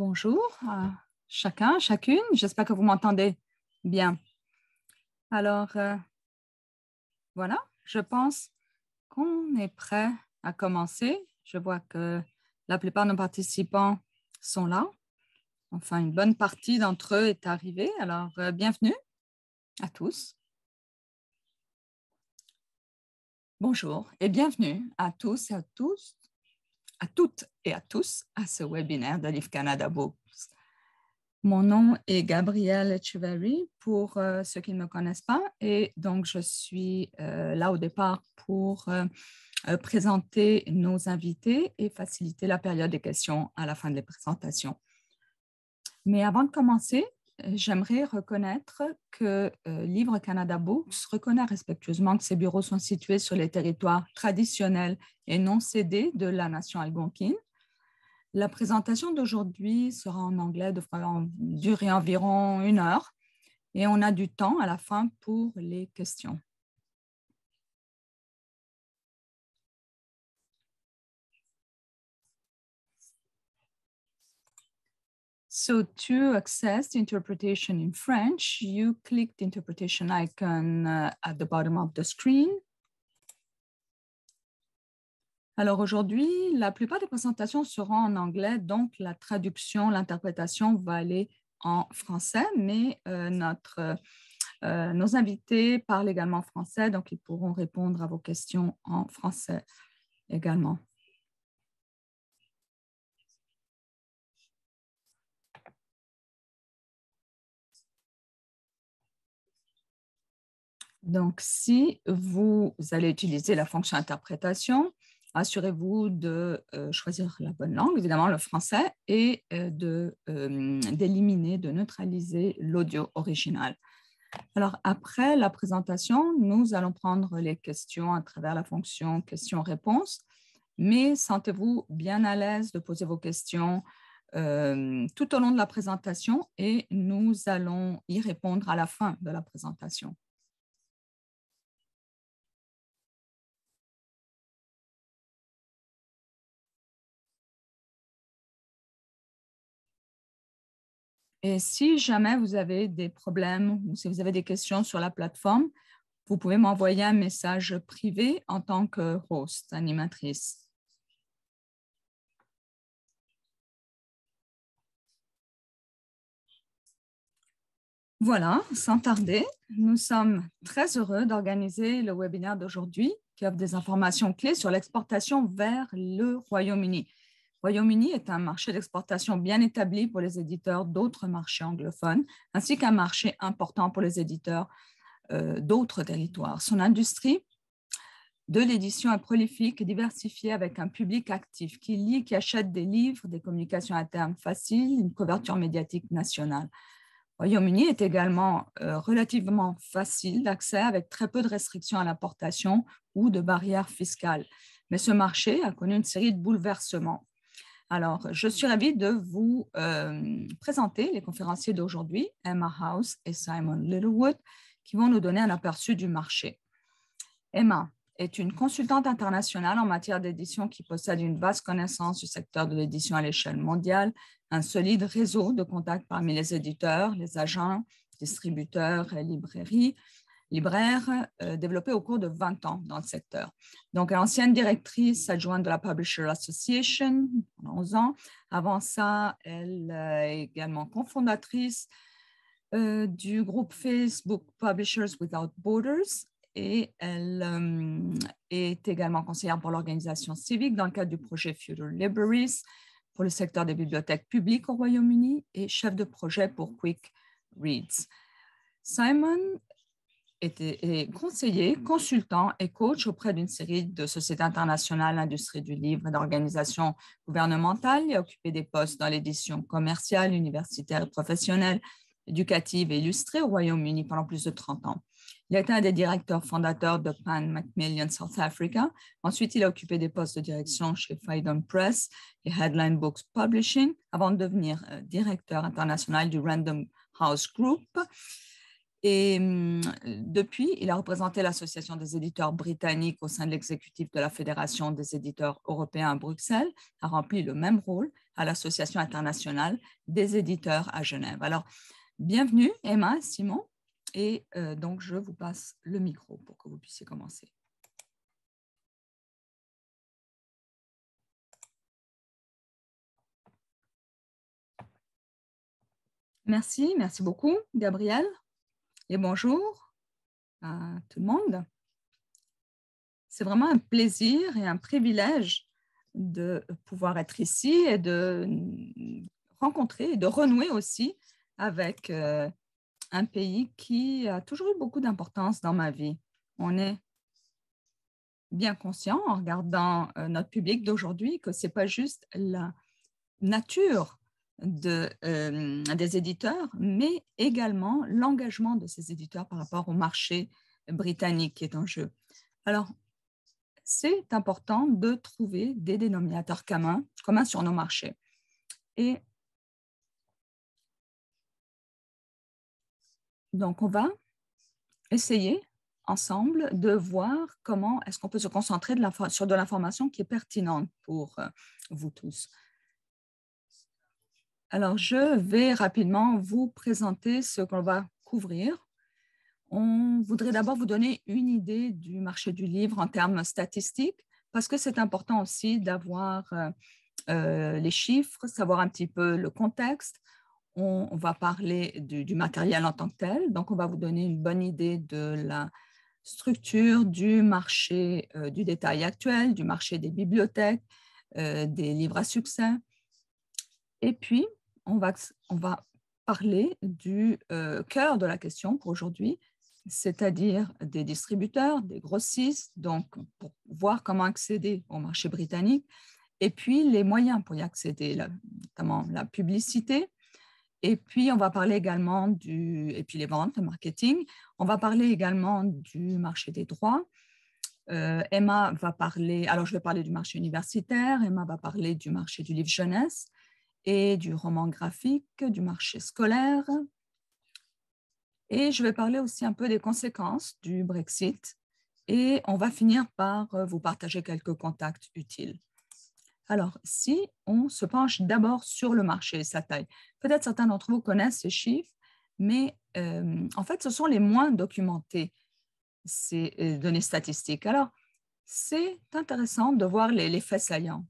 Bonjour à chacun, chacune. J'espère que vous m'entendez bien. Alors, voilà, je pense qu'on est prêt à commencer. Je vois que la plupart de nos participants sont là. Enfin, une bonne partie d'entre eux est arrivée. Alors, bienvenue à tous. Bonjour et bienvenue à tous et à tous, à toutes et à tous à ce webinaire de Livre Canada Books. Mon nom est Gabrielle Echeverry pour ceux qui ne me connaissent pas et donc je suis là au départ pour présenter nos invités et faciliter la période des questions à la fin des présentations. Mais avant de commencer, j'aimerais reconnaître que Livre Canada Books reconnaît respectueusement que ses bureaux sont situés sur les territoires traditionnels et non cédés de la nation algonquine. La présentation d'aujourd'hui sera en anglais, devra durer environ 1 heure et on a du temps à la fin pour les questions. So to access the interpretation in French, you click the interpretation icon at the bottom of the screen. Alors aujourd'hui, la plupart des présentations seront en anglais, donc la traduction, l'interprétation va aller en français, mais nos invités parlent également français, donc ils pourront répondre à vos questions en français également. Donc, si vous allez utiliser la fonction interprétation, assurez-vous de choisir la bonne langue, évidemment le français, et d'éliminer, de neutraliser l'audio original. Alors, après la présentation, nous allons prendre les questions à travers la fonction questions-réponses, mais sentez-vous bien à l'aise de poser vos questions tout au long de la présentation et nous allons y répondre à la fin de la présentation. Et si jamais vous avez des problèmes ou si vous avez des questions sur la plateforme, vous pouvez m'envoyer un message privé en tant que host, animatrice. Voilà, sans tarder, nous sommes très heureux d'organiser le webinaire d'aujourd'hui qui offre des informations clés sur l'exportation vers le Royaume-Uni. Le Royaume-Uni est un marché d'exportation bien établi pour les éditeurs d'autres marchés anglophones, ainsi qu'un marché important pour les éditeurs d'autres territoires. Son industrie de l'édition est prolifique et diversifiée avec un public actif qui lit, qui achète des livres, des communications internes faciles, une couverture médiatique nationale. Le Royaume-Uni est également relativement facile d'accès avec très peu de restrictions à l'importation ou de barrières fiscales. Mais ce marché a connu une série de bouleversements. Alors, je suis ravie de vous présenter les conférenciers d'aujourd'hui, Emma House et Simon Littlewood, qui vont nous donner un aperçu du marché. Emma est une consultante internationale en matière d'édition qui possède une vaste connaissance du secteur de l'édition à l'échelle mondiale, un solide réseau de contacts parmi les éditeurs, les agents, distributeurs et libraires développés au cours de 20 ans dans le secteur. Donc, ancienne directrice adjointe de la Publisher Association pendant 11 ans. Avant ça, elle est également cofondatrice du groupe Facebook Publishers Without Borders et elle est également conseillère pour l'organisation civique dans le cadre du projet Future Libraries pour le secteur des bibliothèques publiques au Royaume-Uni et chef de projet pour Quick Reads. Simon est conseiller, consultant et coach auprès d'une série de sociétés internationales, l'industrie du livre et d'organisations gouvernementales. Il a occupé des postes dans l'édition commerciale, universitaire et professionnelle, éducative et illustrée au Royaume-Uni pendant plus de 30 ans. Il a été un des directeurs fondateurs de Pan Macmillan South Africa. Ensuite, il a occupé des postes de direction chez Phaidon Press et Headline Books Publishing avant de devenir directeur international du Random House Group. Et depuis, il a représenté l'Association des éditeurs britanniques au sein de l'exécutif de la Fédération des éditeurs européens à Bruxelles, a rempli le même rôle à l'Association internationale des éditeurs à Genève. Alors, bienvenue Emma, Simon, et donc je vous passe le micro pour que vous puissiez commencer. Merci beaucoup, Gabrielle, et bonjour à tout le monde. C'est vraiment un plaisir et un privilège de pouvoir être ici et de rencontrer et de renouer aussi avec un pays qui a toujours eu beaucoup d'importance dans ma vie. On est bien conscient en regardant notre public d'aujourd'hui que ce n'est pas juste la nature des éditeurs, mais également l'engagement de ces éditeurs par rapport au marché britannique qui est en jeu. Alors, c'est important de trouver des dénominateurs communs sur nos marchés. Et donc, on va essayer ensemble de voir comment est-ce qu'on peut se concentrer sur de l'information qui est pertinente pour vous tous. Alors, je vais rapidement vous présenter ce qu'on va couvrir. On voudrait d'abord vous donner une idée du marché du livre en termes statistiques, parce que c'est important aussi d'avoir les chiffres, savoir un petit peu le contexte. On va parler du matériel en tant que tel, donc on va vous donner une bonne idée de la structure du marché du détail actuel, du marché des bibliothèques, des livres à succès. Et puis, on va parler du cœur de la question pour aujourd'hui, c'est-à-dire des distributeurs, des grossistes, donc pour voir comment accéder au marché britannique, et puis les moyens pour y accéder, notamment la publicité. Et puis, on va parler également et puis les ventes, le marketing. On va parler également du marché des droits. Emma va parler, alors je vais parler du marché universitaire, Emma va parler du marché du livre jeunesse et du roman graphique, du marché scolaire. Et je vais parler aussi un peu des conséquences du Brexit. Et on va finir par vous partager quelques contacts utiles. Alors, si on se penche d'abord sur le marché et sa taille, peut-être certains d'entre vous connaissent ces chiffres, mais en fait, ce sont les moins documentés, ces données statistiques. Alors, c'est intéressant de voir les faits saillants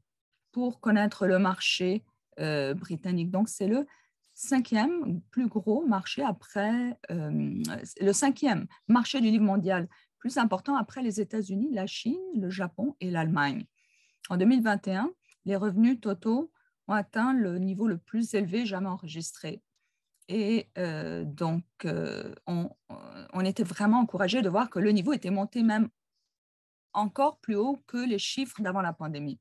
pour connaître le marché britannique. Donc, c'est le 5e plus gros marché après, le 5e marché du livre mondial plus important après les États-Unis, la Chine, le Japon et l'Allemagne. En 2021, les revenus totaux ont atteint le niveau le plus élevé jamais enregistré. Et donc, on était vraiment encouragé de voir que le niveau était monté même encore plus haut que les chiffres d'avant la pandémie.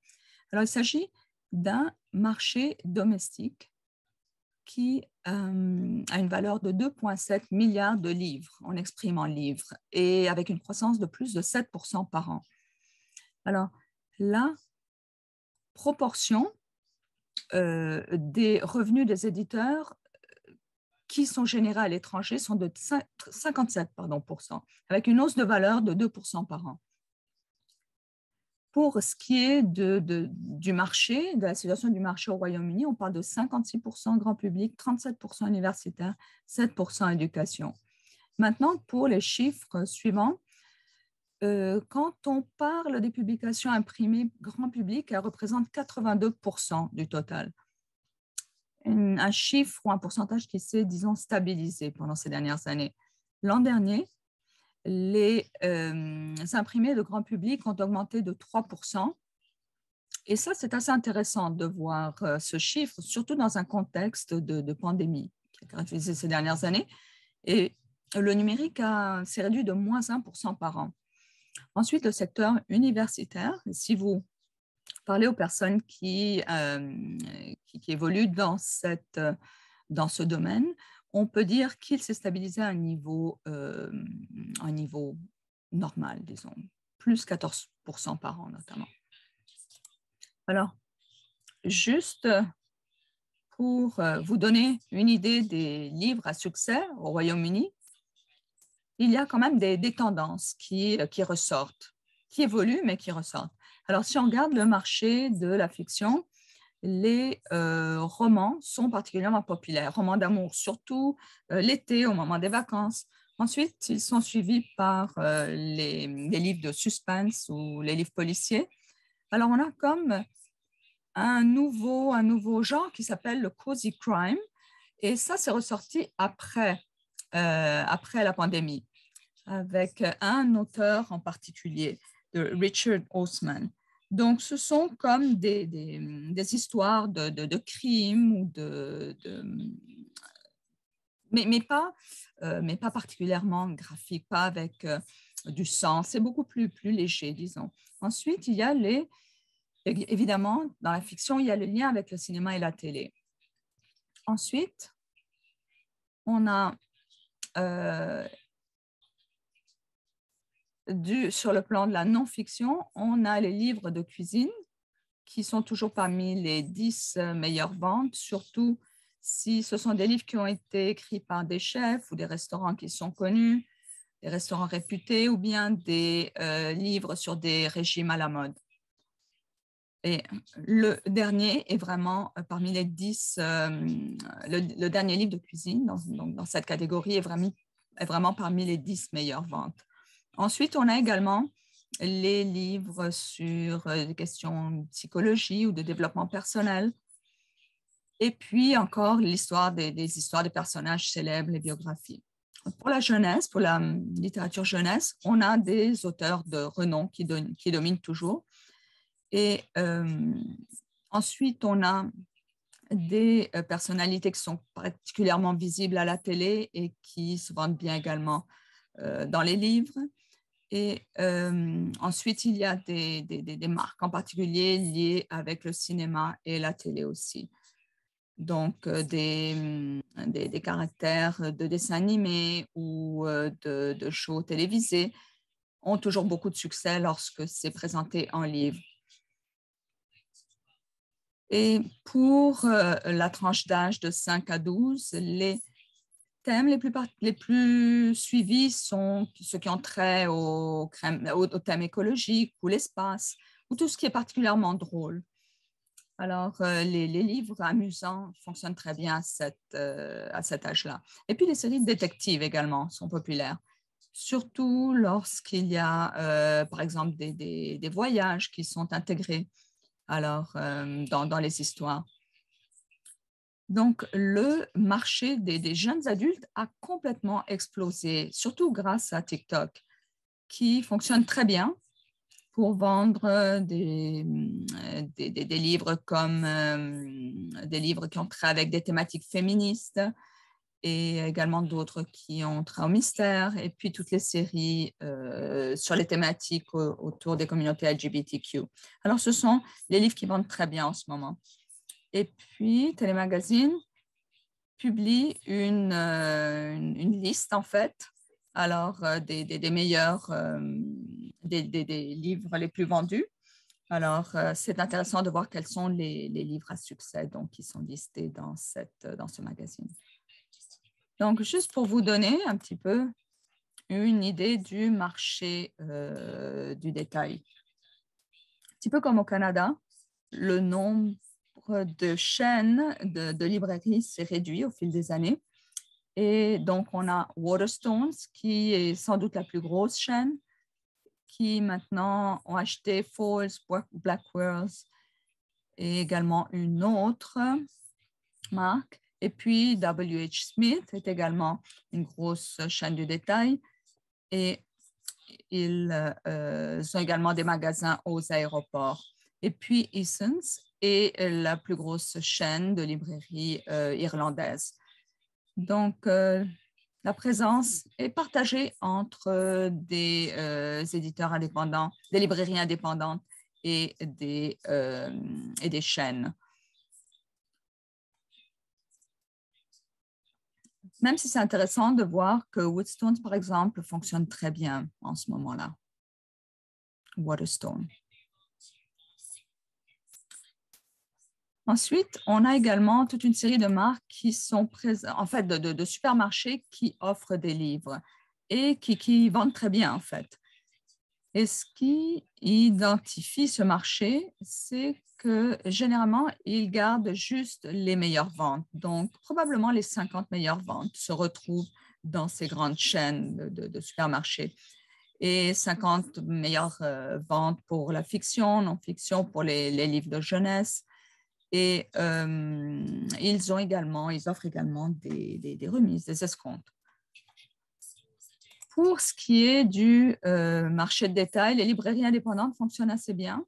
Alors, il s'agit d'un marché domestique qui a une valeur de 2,7 milliards de livres, on exprime en livres, et avec une croissance de plus de 7% par an. Alors, la proportion des revenus des éditeurs qui sont générés à l'étranger sont de 57%, avec une hausse de valeur de 2% par an. Pour ce qui est du marché, de la situation du marché au Royaume-Uni, on parle de 56% grand public, 37% universitaire, 7% éducation. Maintenant, pour les chiffres suivants, quand on parle des publications imprimées grand public, elles représentent 82% du total. Un chiffre ou un pourcentage qui s'est, disons, stabilisé pendant ces dernières années. L'an dernier, les imprimés de grand public ont augmenté de 3%. Et ça, c'est assez intéressant de voir ce chiffre, surtout dans un contexte de pandémie qui a caractérisé ces dernières années. Et le numérique s'est réduit de moins 1% par an. Ensuite, le secteur universitaire. Si vous parlez aux personnes qui évoluent dans ce domaine, on peut dire qu'il s'est stabilisé à un niveau normal, disons, plus 14% par an notamment. Alors, juste pour vous donner une idée des livres à succès au Royaume-Uni, il y a quand même des tendances qui ressortent, qui évoluent, mais qui ressortent. Alors, si on regarde le marché de la fiction, les romans sont particulièrement populaires. Romans d'amour, surtout l'été, au moment des vacances. Ensuite, ils sont suivis par les livres de suspense ou les livres policiers. Alors, on a comme un nouveau genre qui s'appelle le cozy crime. Et ça, c'est ressorti après la pandémie, avec un auteur en particulier, de Richard Osman. Donc, ce sont comme des histoires de crimes ou mais pas particulièrement graphiques, pas avec du sang. C'est beaucoup plus léger, disons. Ensuite, il y a évidemment, dans la fiction, il y a le lien avec le cinéma et la télé. Ensuite, on a sur le plan de la non-fiction, on a les livres de cuisine qui sont toujours parmi les 10 meilleures ventes, surtout si ce sont des livres qui ont été écrits par des chefs ou des restaurants qui sont connus, des restaurants réputés, ou bien des livres sur des régimes à la mode. Et le dernier est vraiment parmi les 10, le dernier livre de cuisine dans cette catégorie est vraiment parmi les 10 meilleures ventes. Ensuite, on a également les livres sur des questions de psychologie ou de développement personnel. Et puis encore l'histoire des histoires des personnages célèbres, les biographies. Pour la jeunesse, pour la littérature jeunesse, on a des auteurs de renom qui dominent toujours. Et ensuite, on a des personnalités qui sont particulièrement visibles à la télé et qui se vendent bien également dans les livres. Et ensuite, il y a des marques en particulier liées avec le cinéma et la télé aussi. Donc, des caractères de dessins animés ou de shows télévisés ont toujours beaucoup de succès lorsque c'est présenté en livre. Et pour la tranche d'âge de 5 à 12, les thèmes les plus suivis sont ceux qui ont trait au thème écologique ou l'espace, ou tout ce qui est particulièrement drôle. Alors, les livres amusants fonctionnent très bien à cet âge-là. Et puis, les séries de détectives également sont populaires, surtout lorsqu'il y a, par exemple, des voyages qui sont intégrés dans les histoires. Donc, le marché des jeunes adultes a complètement explosé, surtout grâce à TikTok, qui fonctionne très bien pour vendre des livres comme des livres qui ont trait avec des thématiques féministes et également d'autres qui ont trait au mystère, et puis toutes les séries sur les thématiques autour des communautés LGBTQ. Alors, ce sont les livres qui vendent très bien en ce moment. Et puis, Télémagazine publie une liste, en fait, des meilleurs, des livres les plus vendus. Alors, c'est intéressant de voir quels sont les livres à succès donc, qui sont listés dans ce magazine. Donc, juste pour vous donner un petit peu une idée du marché du détail. Un petit peu comme au Canada, le nombre de chaînes de librairies s'est réduit au fil des années. Et donc, on a Waterstones, qui est sans doute la plus grosse chaîne, qui maintenant ont acheté Falls, Blackwells et également une autre marque. Et puis, W.H. Smith est également une grosse chaîne du détail. Et ils ont également des magasins aux aéroports. Et puis, Easons est la plus grosse chaîne de librairies irlandaise. Donc, la présence est partagée entre des éditeurs indépendants, des librairies indépendantes et des chaînes. Même si c'est intéressant de voir que Woodstones, par exemple, fonctionne très bien en ce moment-là. Waterstone. Ensuite, on a également toute une série de marques qui sont présentes, en fait, de supermarchés qui offrent des livres et qui vendent très bien, en fait. Et ce qui identifie ce marché, c'est que généralement, ils gardent juste les meilleures ventes. Donc, probablement les 50 meilleures ventes se retrouvent dans ces grandes chaînes de supermarchés. Et 50 meilleures ventes pour la fiction, non-fiction, pour les livres de jeunesse. Et ils offrent également des remises, des escomptes. Pour ce qui est du marché de détail, les librairies indépendantes fonctionnent assez bien.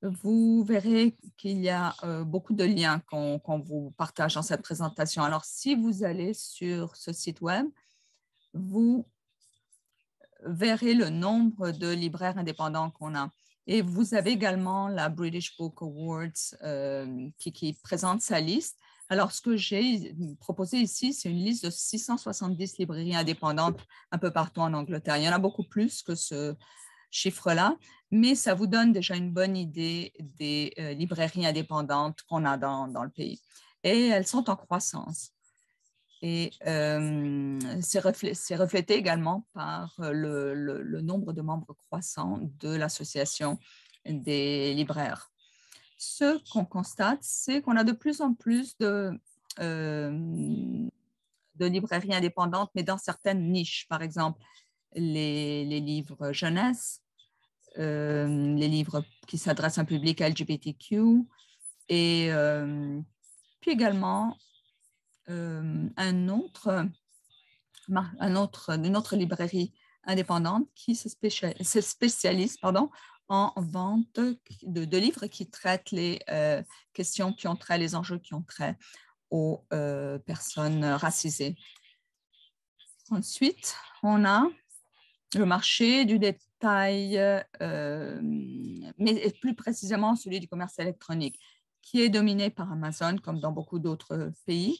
Vous verrez qu'il y a beaucoup de liens qu'on vous partage dans cette présentation. Alors, si vous allez sur ce site web, vous verrez le nombre de libraires indépendants qu'on a. Et vous avez également la British Book Awards qui présente sa liste. Alors, ce que j'ai proposé ici, c'est une liste de 670 librairies indépendantes un peu partout en Angleterre. Il y en a beaucoup plus que ce chiffre-là, mais ça vous donne déjà une bonne idée des librairies indépendantes qu'on a dans le pays. Et elles sont en croissance. Et c'est reflété également par le nombre de membres croissants de l'association des libraires. Ce qu'on constate, c'est qu'on a de plus en plus de librairies indépendantes, mais dans certaines niches. Par exemple, les livres jeunesse, les livres qui s'adressent à un public LGBTQ, et puis également une autre librairie indépendante qui se spécialise en vente de livres qui traitent les questions qui ont trait, les enjeux qui ont trait aux personnes racisées. Ensuite, on a le marché du détail, mais plus précisément celui du commerce électronique, qui est dominé par Amazon, comme dans beaucoup d'autres pays.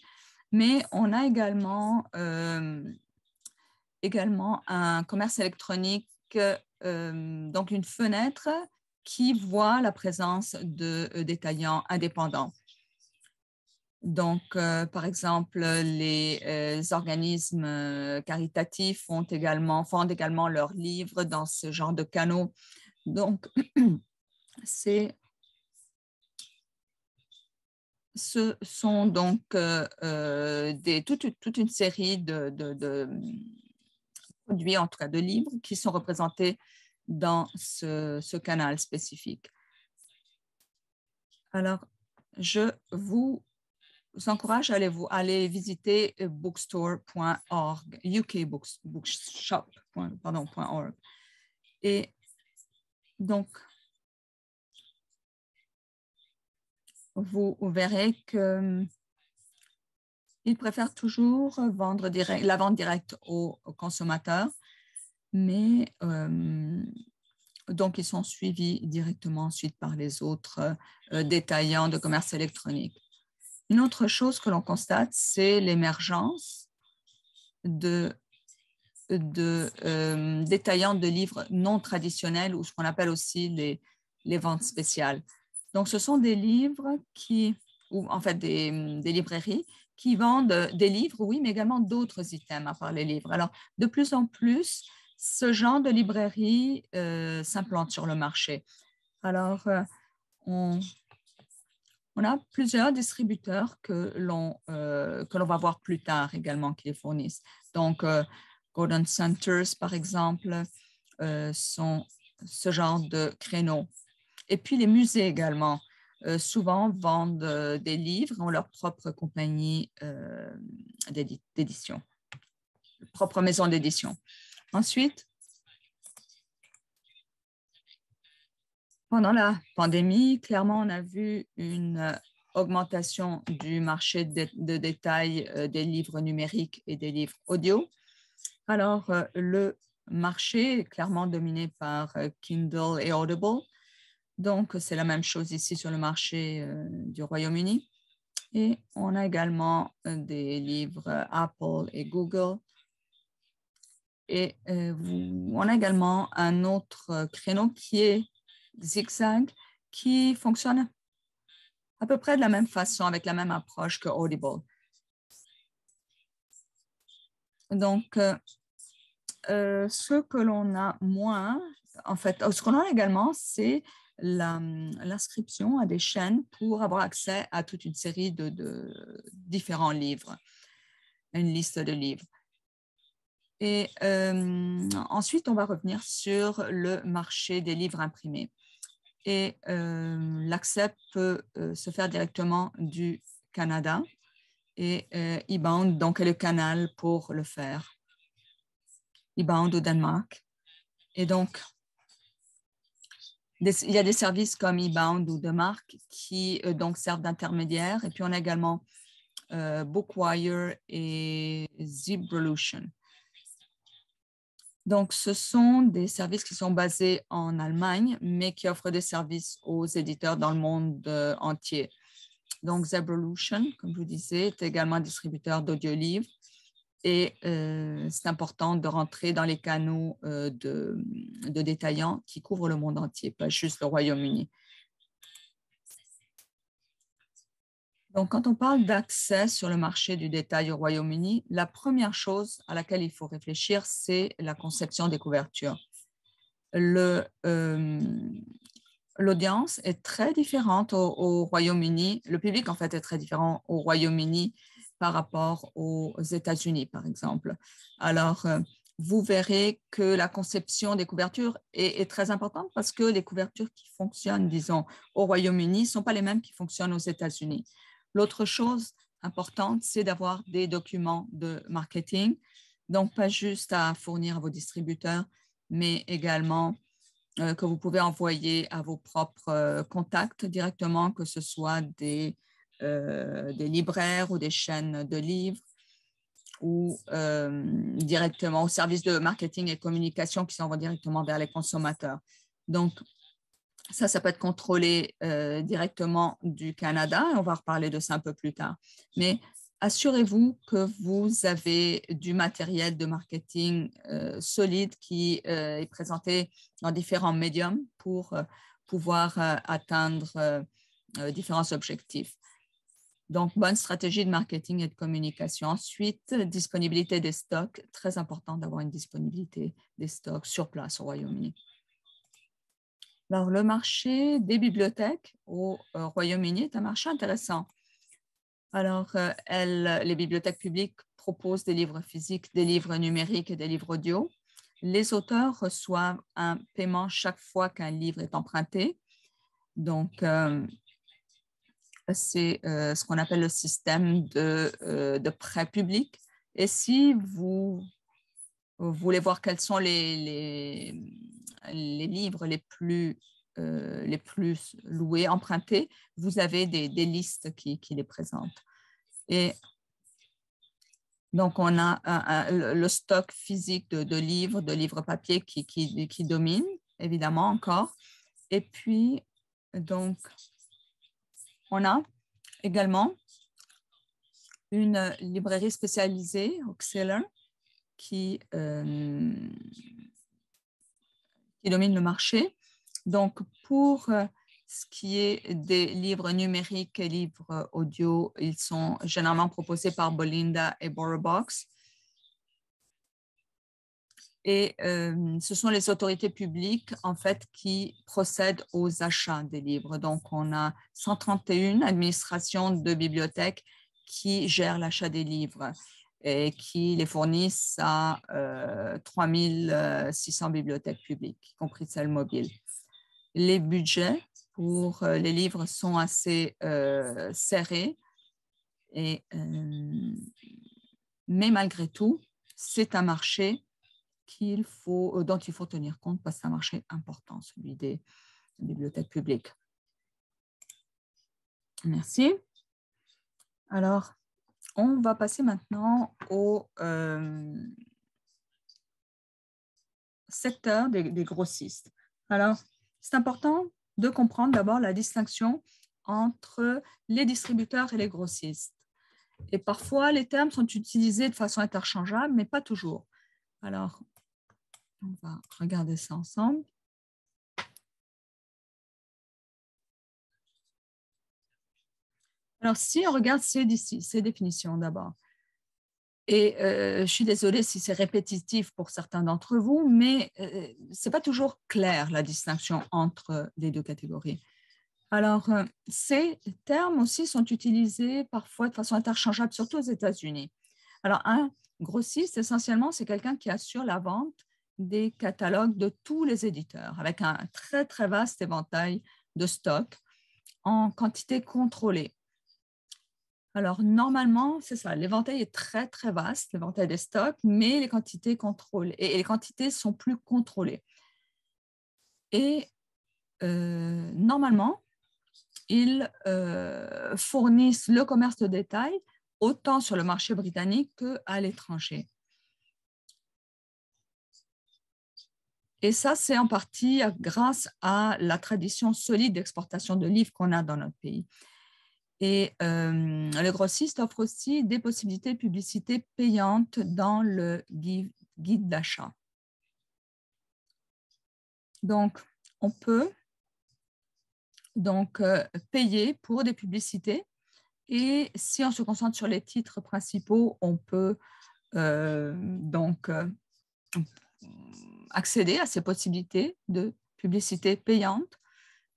Mais on a également un commerce électronique, donc une fenêtre qui voit la présence de détaillants indépendants. Donc, par exemple, les organismes caritatifs fondent également leurs livres dans ce genre de canaux. Donc, ce sont donc toute une série de produits, en tout cas de livres, qui sont représentés dans ce canal spécifique. Alors, je vous encourage à aller visiter bookstore.org, ukbookshop.org. Et donc, vous verrez qu'ils préfèrent toujours vendre la vente directe aux consommateurs, mais donc ils sont suivis directement ensuite par les autres détaillants de commerce électronique. Une autre chose que l'on constate, c'est l'émergence de détaillants de livres non traditionnels, ou ce qu'on appelle aussi les ventes spéciales. Donc, ce sont des livres ou en fait des librairies qui vendent des livres, oui, mais également d'autres items à part les livres. Alors, de plus en plus, ce genre de librairie s'implante sur le marché. Alors, on a plusieurs distributeurs que l'on va voir plus tard également qui les fournissent. Donc, Gordon Centers, par exemple, sont ce genre de créneaux. Et puis, les musées également, souvent vendent des livres, ont leur propre compagnie d'édition, propre maison d'édition. Ensuite, pendant la pandémie, clairement, on a vu une augmentation du marché de détail des livres numériques et des livres audio. Alors, le marché est clairement dominé par Kindle et Audible. Donc, c'est la même chose ici sur le marché du Royaume-Uni. Et on a également des livres Apple et Google. Et on a également un autre créneau qui est Zigzag, qui fonctionne à peu près de la même façon, avec la même approche que Audible. Donc, ce que l'on a moins, En fait, ce qu'on a également, c'est l'inscription à des chaînes pour avoir accès à toute une série de différents livres, une liste de livres. Et ensuite, on va revenir sur le marché des livres imprimés. Et l'accès peut se faire directement du Canada et eBound, donc, est le canal pour le faire. eBound au Danemark. Et donc, il y a des services comme eBound ou Danemark qui donc servent d'intermédiaires. Et puis, on a également Bookwire et Zebrolution. Donc, ce sont des services qui sont basés en Allemagne, mais qui offrent des services aux éditeurs dans le monde entier. Donc, Zebrolution, comme je vous disais, est également un distributeur d'audiolivres. Et c'est important de rentrer dans les canaux de détaillants qui couvrent le monde entier, pas juste le Royaume-Uni. Donc, quand on parle d'accès sur le marché du détail au Royaume-Uni, la première chose à laquelle il faut réfléchir, c'est la conception des couvertures. L'audience est très différente au Royaume-Uni. Le public, en fait, est très différent au Royaume-Uni par rapport aux États-Unis, par exemple. Alors, vous verrez que la conception des couvertures est très importante parce que les couvertures qui fonctionnent, disons, au Royaume-Uni ne sont pas les mêmes qui fonctionnent aux États-Unis. L'autre chose importante, c'est d'avoir des documents de marketing, donc pas juste à fournir à vos distributeurs, mais également que vous pouvez envoyer à vos propres contacts directement, que ce soit des libraires ou des chaînes de livres ou directement aux services de marketing et communication qui s'en vont directement vers les consommateurs. Donc, ça peut être contrôlé directement du Canada. On va reparler de ça un peu plus tard. Mais assurez-vous que vous avez du matériel de marketing solide qui est présenté dans différents médiums pour pouvoir atteindre différents objectifs. Donc, bonne stratégie de marketing et de communication. Ensuite, disponibilité des stocks. Très important d'avoir une disponibilité des stocks sur place au Royaume-Uni. Alors, le marché des bibliothèques au Royaume-Uni est un marché intéressant. Alors, les bibliothèques publiques proposent des livres physiques, des livres numériques et des livres audio. Les auteurs reçoivent un paiement chaque fois qu'un livre est emprunté. Donc, c'est ce qu'on appelle le système de prêt public. Et si vous voulez voir quels sont les livres les plus loués, empruntés, vous avez des listes qui les présentent. Et donc, on a le stock physique de livres papier qui domine, évidemment, encore. Et puis, donc, on a également une librairie spécialisée, Oxeller, qui domine le marché. Donc, pour ce qui est des livres numériques et livres audio, ils sont généralement proposés par Bolinda et BorrowBox. Et ce sont les autorités publiques, en fait, qui procèdent aux achats des livres. Donc, on a 131 administrations de bibliothèques qui gèrent l'achat des livres et qui les fournissent à 3600 bibliothèques publiques, y compris celles mobiles. Les budgets pour les livres sont assez serrés, mais malgré tout, c'est un marché dont il faut tenir compte parce que c'est un marché important, celui des bibliothèques publiques. Merci. Alors, on va passer maintenant au secteur des grossistes. Alors, c'est important de comprendre d'abord la distinction entre les distributeurs et les grossistes. Et parfois, les termes sont utilisés de façon interchangeable, mais pas toujours. Alors, on va regarder ça ensemble. Alors, si on regarde ces définitions d'abord, Et je suis désolée si c'est répétitif pour certains d'entre vous, mais ce n'est pas toujours clair la distinction entre les deux catégories. Alors, ces termes aussi sont utilisés parfois de façon interchangeable, surtout aux États-Unis. Alors, un grossiste, essentiellement, c'est quelqu'un qui assure la vente des catalogues de tous les éditeurs, avec un très, très vaste éventail de stocks en quantité contrôlée. Alors, normalement, c'est ça, l'éventail est très, très vaste, l'éventail des stocks, mais les quantités contrôlées, et les quantités sont plus contrôlées. Et normalement, ils fournissent le commerce de détail autant sur le marché britannique qu'à l'étranger. Et ça, c'est en partie grâce à la tradition solide d'exportation de livres qu'on a dans notre pays. Et le grossiste offre aussi des possibilités de publicité payantes dans le guide d'achat. Donc, on peut donc payer pour des publicités. Et si on se concentre sur les titres principaux, on peut accéder à ces possibilités de publicité payante.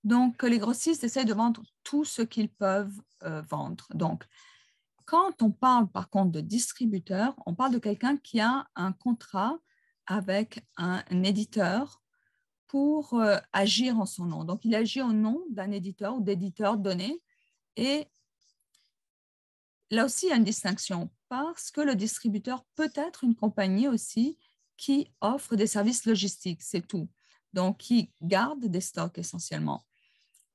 Donc, les grossistes essaient de vendre tout ce qu'ils peuvent vendre. Donc, quand on parle par contre de distributeur, on parle de quelqu'un qui a un contrat avec un éditeur pour agir en son nom. Donc, il agit au nom d'un éditeur ou d'éditeurs donné. Et là aussi, il y a une distinction parce que le distributeur peut être une compagnie aussi qui offre des services logistiques, c'est tout. Donc, qui garde des stocks essentiellement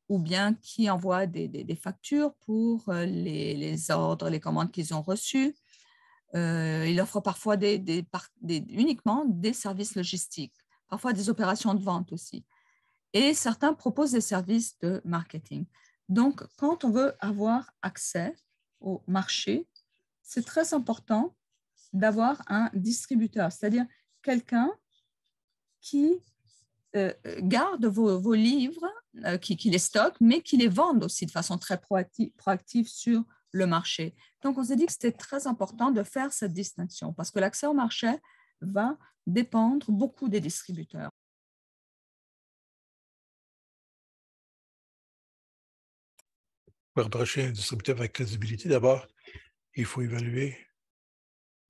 ou bien qui envoie des factures pour les ordres, les commandes qu'ils ont reçues. Il offre parfois uniquement des services logistiques, parfois des opérations de vente aussi. Et certains proposent des services de marketing. Donc, quand on veut avoir accès au marché, c'est très important d'avoir un distributeur, c'est-à-dire quelqu'un qui garde vos livres, qui les stocke, mais qui les vendent aussi de façon très proactive sur le marché. Donc, on s'est dit que c'était très important de faire cette distinction parce que l'accès au marché va dépendre beaucoup des distributeurs. Pour approcher un distributeur avec crédibilité, d'abord, il faut évaluer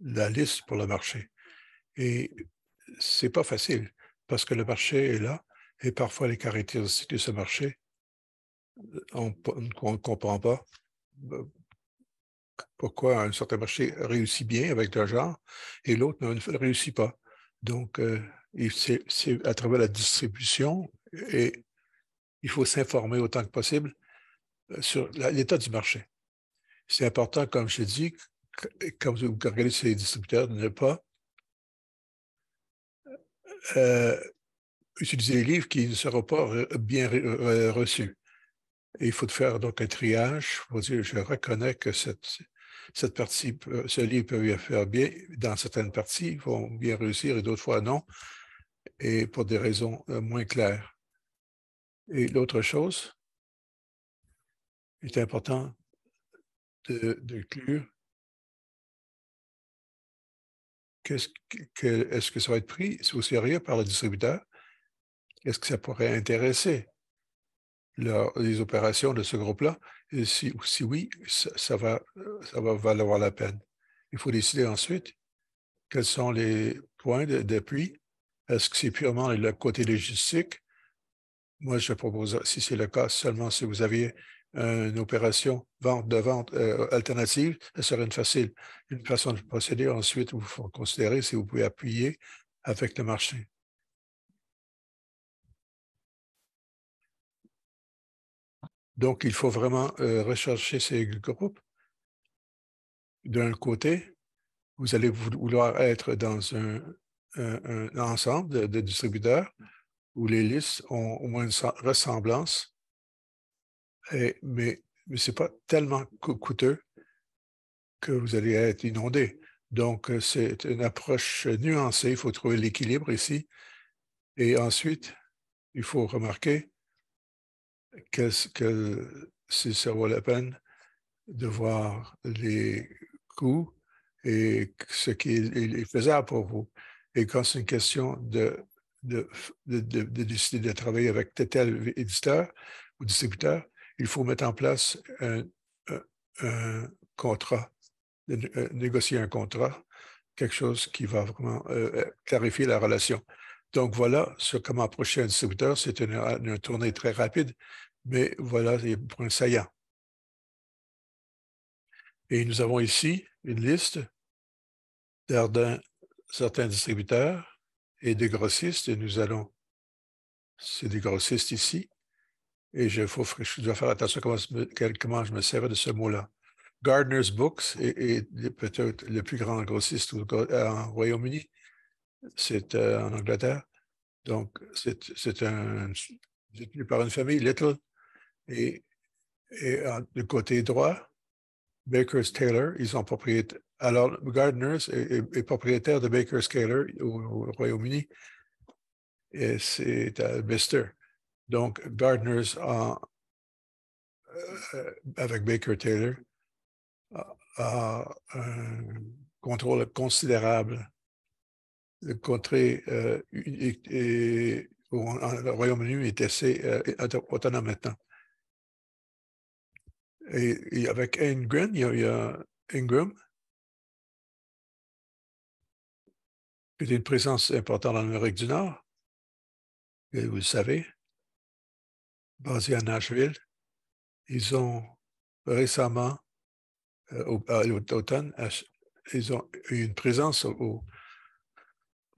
la liste pour le marché. Et c'est pas facile parce que le marché est là et parfois les caractéristiques de ce marché, on ne comprend pas pourquoi un certain marché réussit bien avec le genre et l'autre ne réussit pas. Donc, c'est à travers la distribution et il faut s'informer autant que possible sur l'état du marché. C'est important, comme je dis, quand vous regardez ces distributeurs, de ne pas utiliser les livres qui ne seront pas bien reçus. Et il faut faire donc un triage. Il faut dire, je reconnais que cette partie, ce livre peut bien faire bien. Dans certaines parties, ils vont bien réussir et d'autres fois non, et pour des raisons moins claires. Et l'autre chose, il est important d'inclure est-ce que ça va être pris au sérieux par le distributeur? Est-ce que ça pourrait intéresser les opérations de ce groupe-là? Et si oui, ça va valoir la peine. Il faut décider ensuite quels sont les points d'appui. Est-ce que c'est purement le côté logistique? Moi, je propose, si c'est le cas, seulement si vous aviez une opération de vente alternative, ça serait une façon de procéder. Ensuite, il faut considérer si vous pouvez appuyer avec le marché. Donc, il faut vraiment rechercher ces groupes. D'un côté, vous allez vouloir être dans un ensemble de distributeurs où les listes ont au moins une ressemblance, mais ce n'est pas tellement coûteux que vous allez être inondé. Donc, c'est une approche nuancée. Il faut trouver l'équilibre ici. Et ensuite, il faut remarquer si ça vaut la peine de voir les coûts et ce qui est faisable pour vous. Et quand c'est une question de décider de travailler avec tel éditeur ou distributeur, il faut mettre en place un contrat, négocier un contrat, quelque chose qui va vraiment clarifier la relation. Donc voilà comment approcher un distributeur. C'est une tournée très rapide, mais voilà les points saillants. Et nous avons ici une liste certains distributeurs et des grossistes, et c'est des grossistes ici, et je dois faire attention à comment je me sers de ce mot-là. Gardner's Books est peut-être le plus grand grossiste en Royaume-Uni, c'est en Angleterre. Donc, c'est détenu par une famille, Little, et du côté droit, Baker's Taylor, ils sont propriétaires. Alors, Gardner's est propriétaire de Baker's Taylor au Royaume-Uni, et c'est à Bicester. Donc, Gardner's, avec Baker Taylor, a un contrôle considérable. Le contrée le Royaume-Uni est assez autonome maintenant. Et avec Ingram, il y a Ingram, qui est une présence importante en Amérique du Nord, et vous le savez, basé à Nashville. Ils ont récemment, à l'automne, ils ont eu une présence pour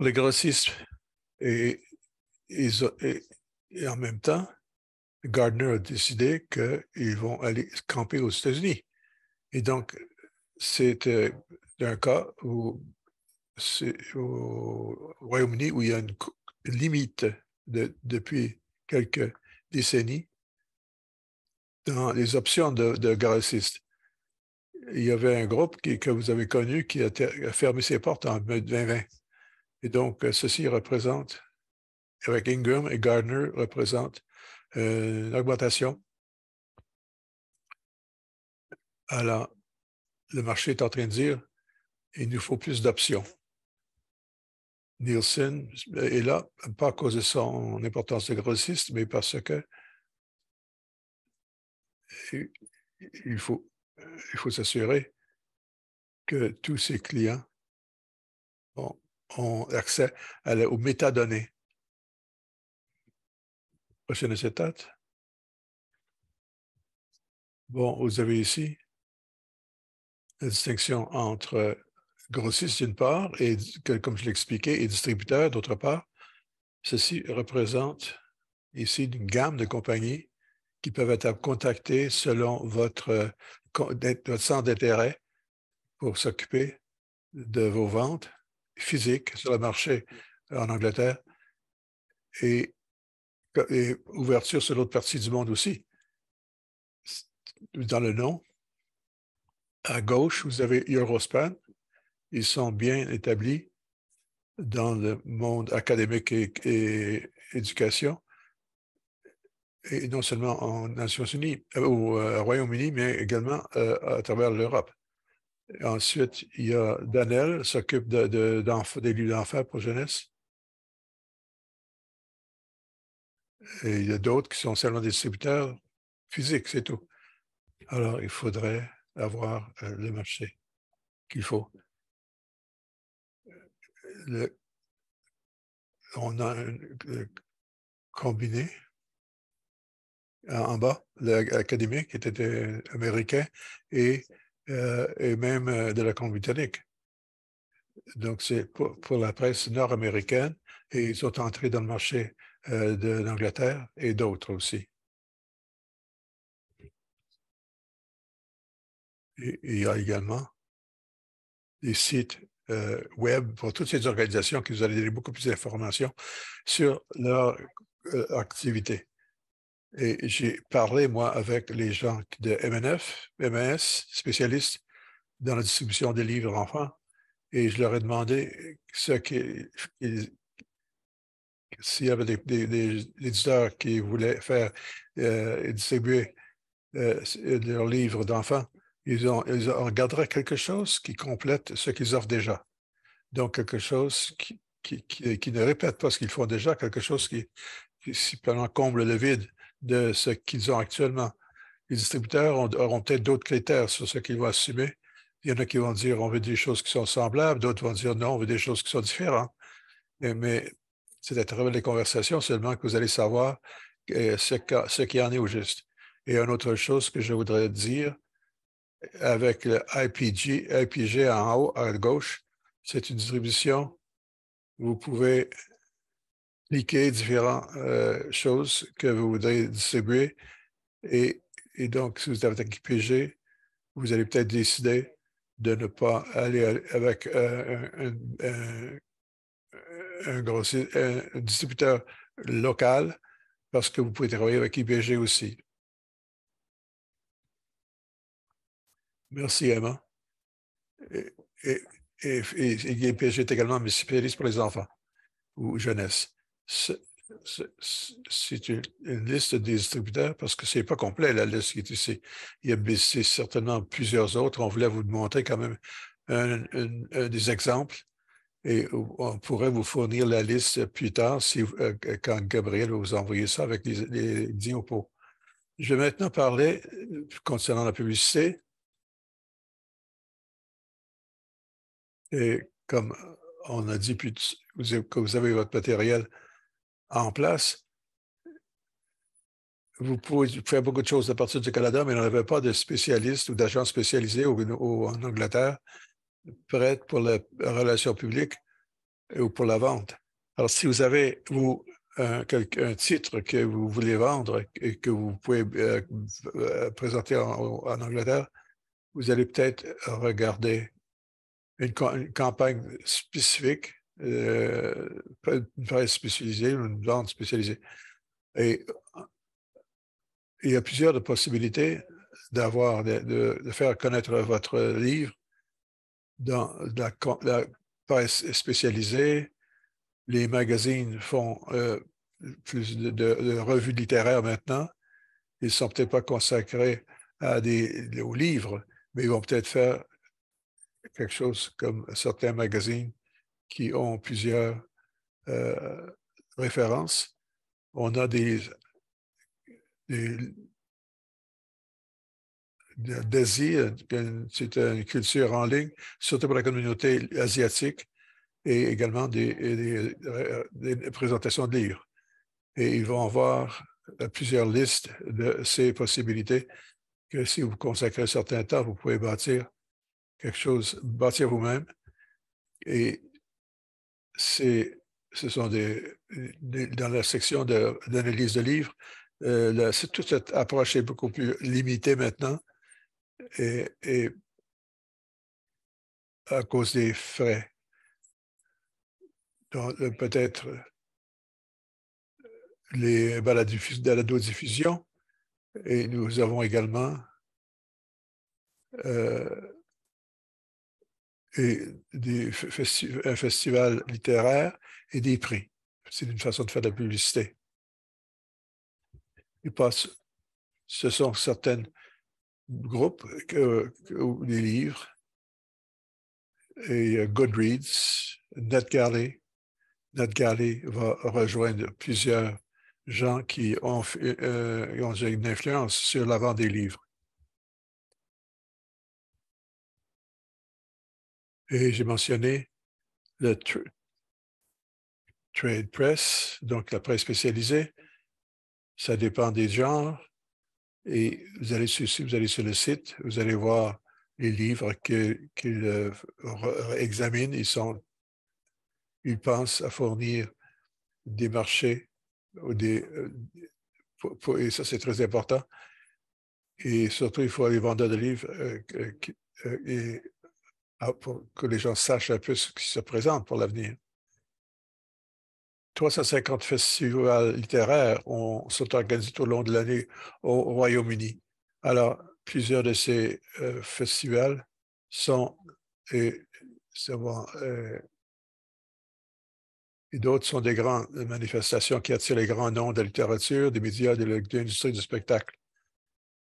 les grossistes. Et en même temps, Gardner a décidé qu'ils vont aller camper aux États-Unis. Et donc, c'est un cas où c'est au Royaume-Uni où il y a une limite depuis quelques décennies dans les options de grossistes. Il y avait un groupe que vous avez connu qui a fermé ses portes en 2020. Et donc, ceci représente, avec Ingram et Gardner, représente une augmentation. Alors, le marché est en train de dire, il nous faut plus d'options. Nielsen est là, pas à cause de son importance de grossiste, mais parce que il faut s'assurer que tous ses clients ont accès aux métadonnées. Prochaine acétate. Bon, vous avez ici la distinction entre grossiste d'une part et, comme je l'expliquais, et distributeur d'autre part. Ceci représente ici une gamme de compagnies qui peuvent être contactées selon votre centre d'intérêt pour s'occuper de vos ventes physiques sur le marché en Angleterre et ouverture sur l'autre partie du monde aussi. Dans le nom, à gauche, vous avez Eurospan. Ils sont bien établis dans le monde académique et éducation, et non seulement aux Nations Unies, au Royaume-Uni, mais également à travers l'Europe. Ensuite, il y a Danel, s'occupe des livres d'enfants pour jeunesse. Et il y a d'autres qui sont seulement des distributeurs physiques, c'est tout. Alors, il faudrait avoir le marché qu'il faut. On a un combiné en bas, l'académique qui était américain et même de la Colombie-Britannique. Donc, c'est pour la presse nord-américaine et ils sont entrés dans le marché de l'Angleterre et d'autres aussi. Et il y a également des sites web pour toutes ces organisations qui vous allez donner beaucoup plus d'informations sur leur activité. Et j'ai parlé, moi, avec les gens de MNS, spécialistes dans la distribution des livres enfants, et je leur ai demandé s'il y avait des éditeurs qui voulaient faire distribuer leurs livres d'enfants ils regarderaient quelque chose qui complète ce qu'ils offrent déjà. Donc, quelque chose qui ne répète pas ce qu'ils font déjà, quelque chose qui simplement comble le vide de ce qu'ils ont actuellement. Les distributeurs auront peut-être d'autres critères sur ce qu'ils vont assumer. Il y en a qui vont dire on veut des choses qui sont semblables, d'autres vont dire non, on veut des choses qui sont différentes. Mais c'est à travers les conversations seulement que vous allez savoir ce qu'il y en est au juste. Et une autre chose que je voudrais dire, avec le IPG en haut à gauche, c'est une distribution. Vous pouvez cliquer différentes choses que vous voudrez distribuer. Et donc, si vous avez un IPG, vous allez peut-être décider de ne pas aller avec un distributeur local parce que vous pouvez travailler avec IPG aussi. Merci, Emma. Et IPG est également spécialiste pour les enfants ou jeunesse. C'est une liste des distributeurs parce que ce n'est pas complet, la liste qui est ici. Il y a certainement plusieurs autres. On voulait vous montrer quand même des exemples et on pourrait vous fournir la liste plus tard quand Gabriel va vous envoyer ça avec les diapos. Je vais maintenant parler concernant la publicité. Et comme on a dit, que vous avez votre matériel en place, vous pouvez faire beaucoup de choses à partir du Canada, mais on n'avait pas de spécialistes ou d'agents spécialisés en Angleterre prêts pour la relation publique ou pour la vente. Alors, si vous avez, un titre que vous voulez vendre et que vous pouvez présenter en Angleterre, vous allez peut-être regarder une campagne spécifique, une presse spécialisée, une vente spécialisée. Et il y a plusieurs possibilités de faire connaître votre livre dans la presse spécialisée. Les magazines font plus de revues littéraires maintenant. Ils ne sont peut-être pas consacrés aux livres, mais ils vont peut-être faire quelque chose comme certains magazines qui ont plusieurs références. On a d'Asie, c'est une culture en ligne, surtout pour la communauté asiatique, et également des présentations de livres. Et ils vont avoir plusieurs listes de ces possibilités que si vous consacrez un certain temps, vous pouvez bâtir quelque chose, bâtir vous-même. Et ce sont dans la section d'analyse de livres, toute cette approche est beaucoup plus limitée maintenant et à cause des frais. Donc, peut-être les balado-diffusion, et nous avons également un festival littéraire et des prix. C'est une façon de faire de la publicité. Ce sont certains groupes ou des livres, et Goodreads, NetGalley. NetGalley va rejoindre plusieurs gens qui ont une influence sur la vente des livres. Et j'ai mentionné le trade press, donc la presse spécialisée. Ça dépend des genres. Et vous allez sur le site, vous allez voir les livres qu'ils examinent. Ils pensent à fournir des marchés et ça, c'est très important. Et surtout, il faut aller vendeurs de livres pour que les gens sachent un peu ce qui se présente pour l'avenir. 350 festivals littéraires sont organisés tout au long de l'année au Royaume-Uni. Alors, plusieurs de ces festivals et d'autres sont des grandes manifestations qui attirent les grands noms de la littérature, des médias, de l'industrie du spectacle.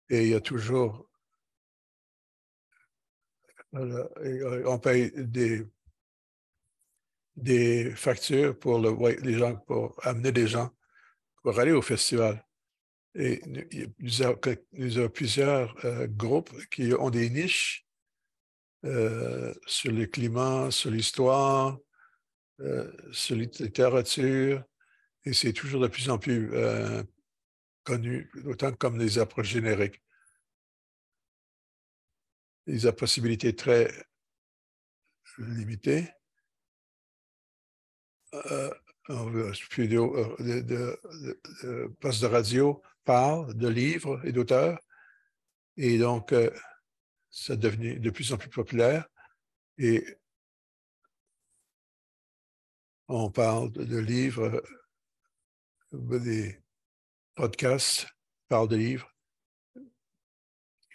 Et il y a toujours On paye des factures pour les gens, pour amener des gens pour aller au festival. Et nous avons plusieurs groupes qui ont des niches sur le climat, sur l'histoire, sur la littérature, et c'est toujours de plus en plus connu, autant comme des approches génériques. Ils ont possibilités très limitées. Postes de radio parlent de livres et d'auteurs, et donc ça devient de plus en plus populaire. Et on parle de livres, des podcasts parlent de livres,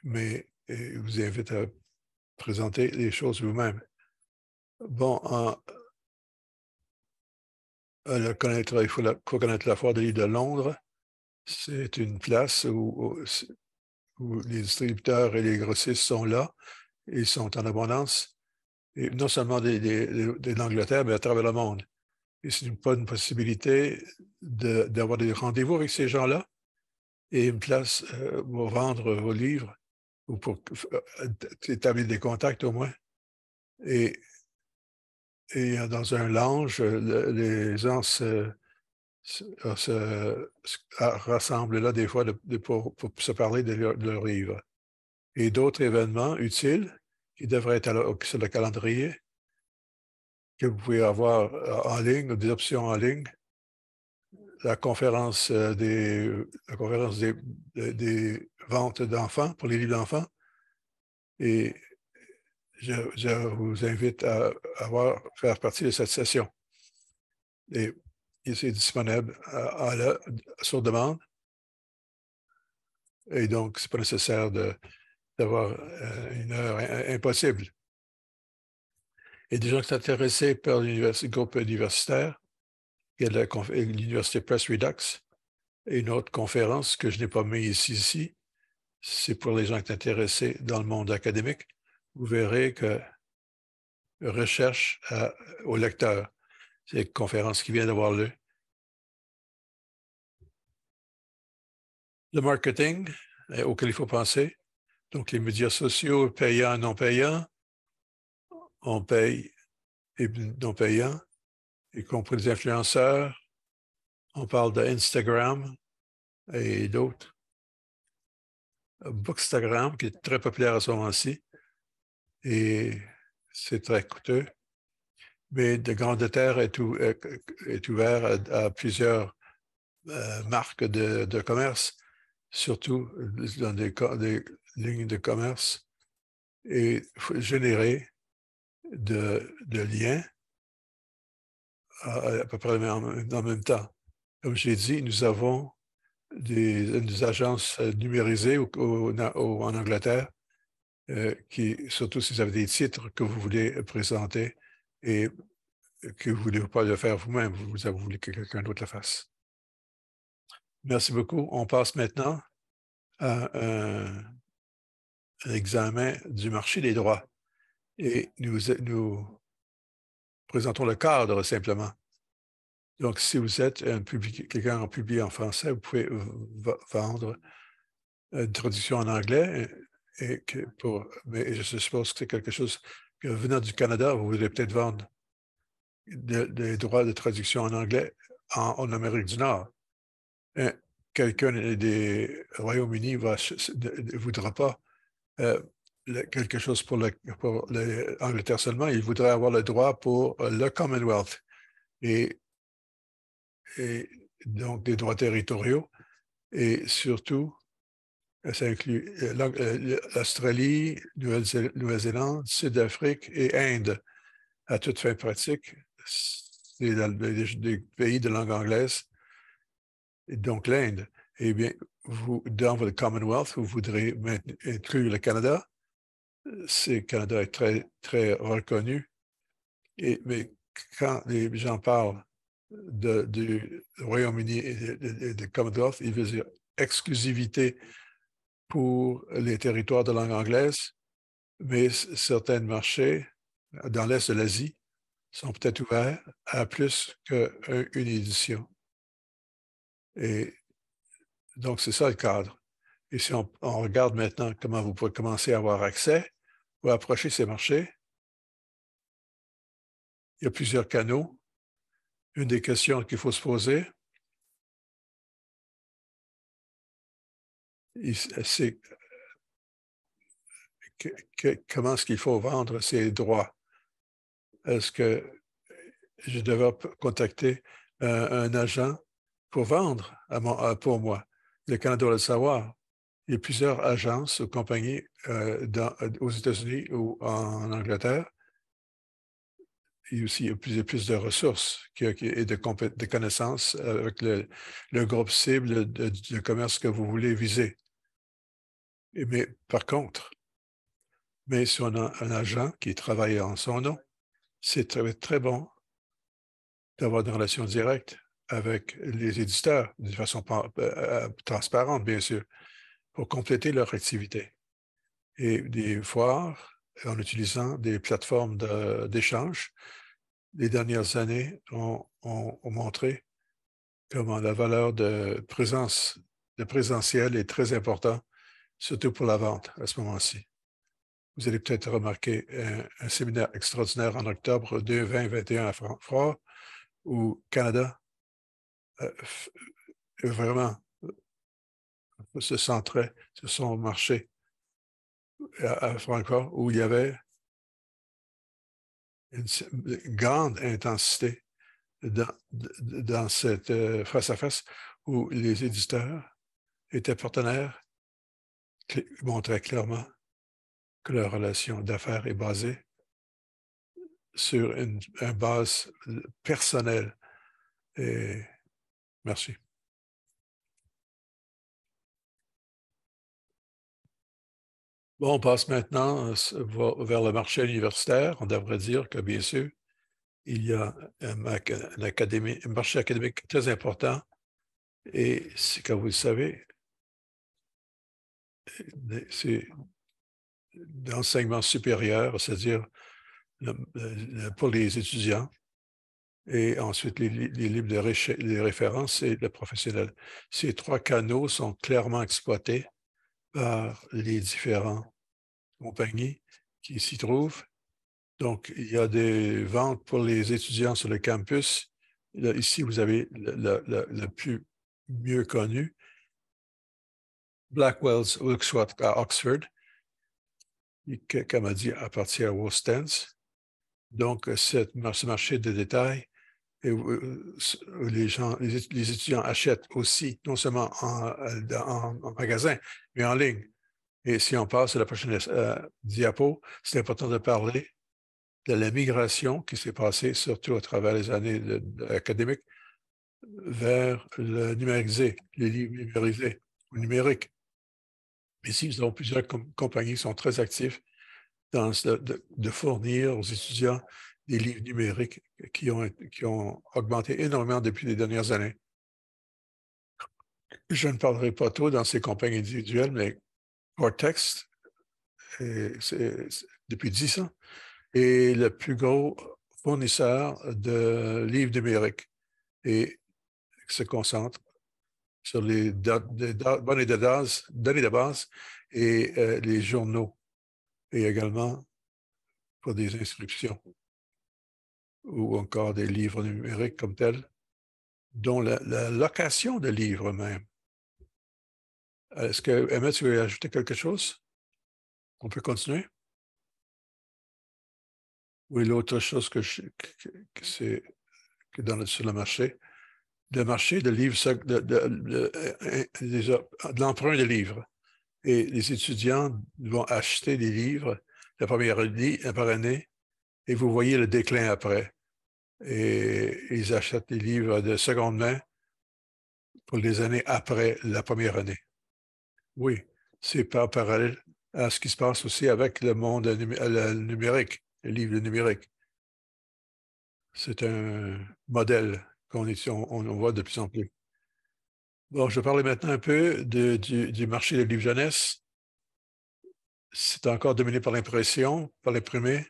mais je vous invite à présenter les choses vous-même. Bon, il faut connaître la Foire de l'île de Londres. C'est une place où les distributeurs et les grossistes sont là. Ils sont en abondance, et non seulement de l'Angleterre, mais à travers le monde. Et c'est pas une possibilité d'avoir des rendez-vous avec ces gens-là et une place pour vendre vos livres ou pour établir des contacts au moins. Et dans un lounge, les gens se rassemblent là des fois pour se parler de leur livre. Et d'autres événements utiles qui devraient être sur le calendrier, que vous pouvez avoir en ligne, des options en ligne. La conférence des ventes d'enfants, pour les livres d'enfants. Et je vous invite à faire partie de cette session. Et c'est disponible sur demande. Et donc, ce n'est pas nécessaire d'avoir une heure impossible. Et des gens qui sont intéressés par le groupe universitaire, il y a l'Université Press Redux et une autre conférence que je n'ai pas mis ici. C'est pour les gens qui sont intéressés dans le monde académique. Vous verrez que recherche au lecteur, c'est une conférence qui vient d'avoir lieu. Le marketing auquel il faut penser, donc les médias sociaux payants, non payants, on paye et non payants, y compris les influenceurs. On parle d'Instagram et d'autres. Bookstagram, qui est très populaire à ce moment-ci, et c'est très coûteux. Mais de Grande Terre est ouvert à plusieurs marques de commerce, surtout dans des lignes de commerce, et générer de liens à peu près en même temps. Comme je l'ai dit, nous avons des agences numérisées en Angleterre, surtout si vous avez des titres que vous voulez présenter et que vous ne voulez pas le faire vous-même, vous voulez que quelqu'un d'autre le fasse. Merci beaucoup. On passe maintenant à un examen du marché des droits. Et nous présentons le cadre simplement. Donc, si vous êtes quelqu'un en publié en français, vous pouvez vendre une traduction en anglais, mais je suppose que c'est quelque chose que venant du Canada, vous voulez peut-être vendre des droits de traduction en anglais en Amérique du Nord. Quelqu'un des Royaume-Uni ne voudra pas quelque chose pour l'Angleterre seulement, il voudrait avoir le droit pour le Commonwealth et donc des droits territoriaux et surtout, ça inclut l'Australie, Nouvelle-Zélande, Sud-Afrique et Inde. À toute fin pratique, c'est des pays de langue anglaise. Et donc l'Inde, eh bien, dans votre Commonwealth, vous voudrez inclure le Canada. Le Canada est très, très reconnu. Mais quand les gens parlent du Royaume-Uni et de Commonwealth, ils veulent dire exclusivité pour les territoires de langue anglaise, mais certains marchés dans l'Est de l'Asie sont peut-être ouverts à plus qu'une édition. Et donc, c'est ça le cadre. Et si on regarde maintenant comment vous pouvez commencer à avoir accès ou approcher ces marchés, il y a plusieurs canaux. Une des questions qu'il faut se poser, c'est comment est-ce qu'il faut vendre ces droits? Est-ce que je devrais contacter un agent pour vendre pour moi? Le Canada doit le savoir. Il y a plusieurs agences ou compagnies aux États-Unis ou en Angleterre. Il y a aussi plus de ressources et de connaissances avec le groupe cible de commerce que vous voulez viser. Mais par contre, si on a un agent qui travaille en son nom, c'est très, très bon d'avoir une relation directe avec les éditeurs, de façon transparente, bien sûr, pour compléter leur activité. Et des foires, en utilisant des plateformes d'échange, les dernières années ont montré comment la valeur de présentiel est très importante, surtout pour la vente à ce moment-ci. Vous allez peut-être remarquer un séminaire extraordinaire en octobre 2021 à Francfort, où Canada vraiment se centrait sur son marché à Francfort, où il y avait une grande intensité dans cette face-à-face où les éditeurs étaient partenaires, montraient clairement que leur relation d'affaires est basée sur une base personnelle. Et merci. Bon, on passe maintenant vers le marché universitaire. On devrait dire que, bien sûr, il y a un marché académique très important. Et comme vous le savez, c'est l'enseignement supérieur, c'est-à-dire pour les étudiants, et ensuite les livres de référence et le professionnel. Ces trois canaux sont clairement exploités par les différentes compagnies qui s'y trouvent. Donc, il y a des ventes pour les étudiants sur le campus. Là, ici, vous avez le plus mieux connu, Blackwell's à Oxford, qui, comme a dit, appartient à Wostens. Donc, ce marché de détail, les étudiants achètent aussi, non seulement en magasin, mais en ligne. Et si on passe à la prochaine diapo, c'est important de parler de la migration qui s'est passée, surtout à travers les années académiques, vers le numérisé, les livres numérisés ou numériques. Ici, nous avons plusieurs compagnies qui sont très actives de fournir aux étudiants des livres numériques qui ont augmenté énormément depuis les dernières années. Je ne parlerai pas trop dans ces compagnies individuelles, mais Cortex, depuis 10 ans, est le plus gros fournisseur de livres numériques et se concentre sur les données de base et les journaux, et également pour des inscriptions ou encore des livres numériques comme tels, dont la location de livres même. Est-ce que, Emma, tu veux ajouter quelque chose? On peut continuer? Oui, l'autre chose c'est que sur le marché de livres, de l'emprunt de livres. Et les étudiants vont acheter des livres la première année et vous voyez le déclin après. Et ils achètent des livres de seconde main pour les années après la première année. Oui, c'est pas parallèle à ce qui se passe aussi avec le monde numérique, le livre numérique. C'est un modèle qu'on voit de plus en plus. Bon, je vais parler maintenant un peu du marché des livres jeunesse. c'est encore dominé par l'impression, par l'imprimé,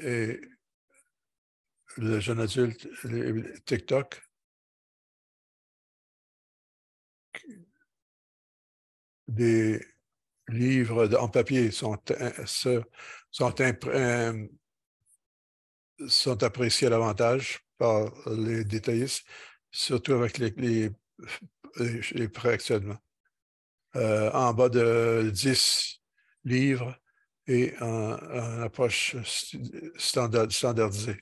et le jeune adulte, TikTok, des livres en papier sont appréciés davantage par les détaillistes, surtout avec les prêts actuellement. En bas de 10 livres et en approche standardisée.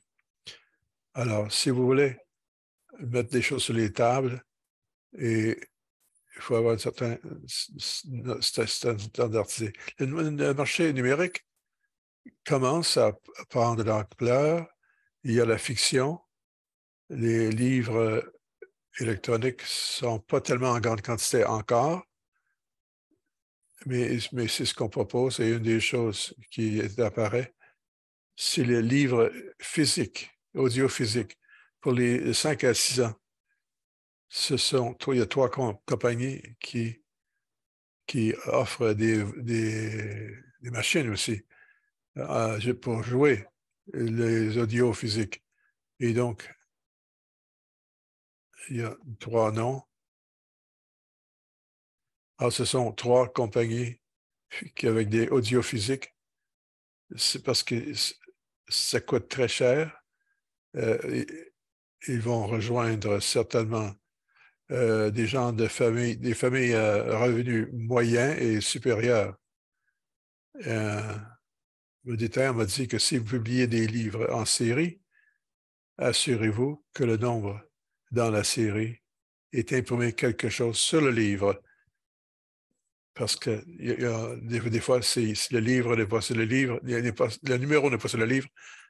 Alors, si vous voulez mettre des choses sur les tables, et il faut avoir un certain standardisé. Le marché numérique commence à prendre de l'ampleur. Il y a la fiction. Les livres électroniques ne sont pas tellement en grande quantité encore, mais c'est ce qu'on propose. Et une des choses qui apparaît, c'est les livres physiques, audio-physiques, pour les 5 à 6 ans. Il y a 3 compagnies qui offrent des machines aussi pour jouer les audios physiques. Et donc, il y a 3 noms. Alors, ce sont 3 compagnies avec des audios physiques. C'est parce que ça coûte très cher. Ils vont rejoindre certainement des gens des familles à revenus moyens et supérieurs. Le détaillant m'a dit que si vous publiez des livres en série, assurez-vous que le nombre dans la série est imprimé quelque chose sur le livre. Parce que des fois, le livre n'est pas sur le livre, le numéro n'est pas sur le livre,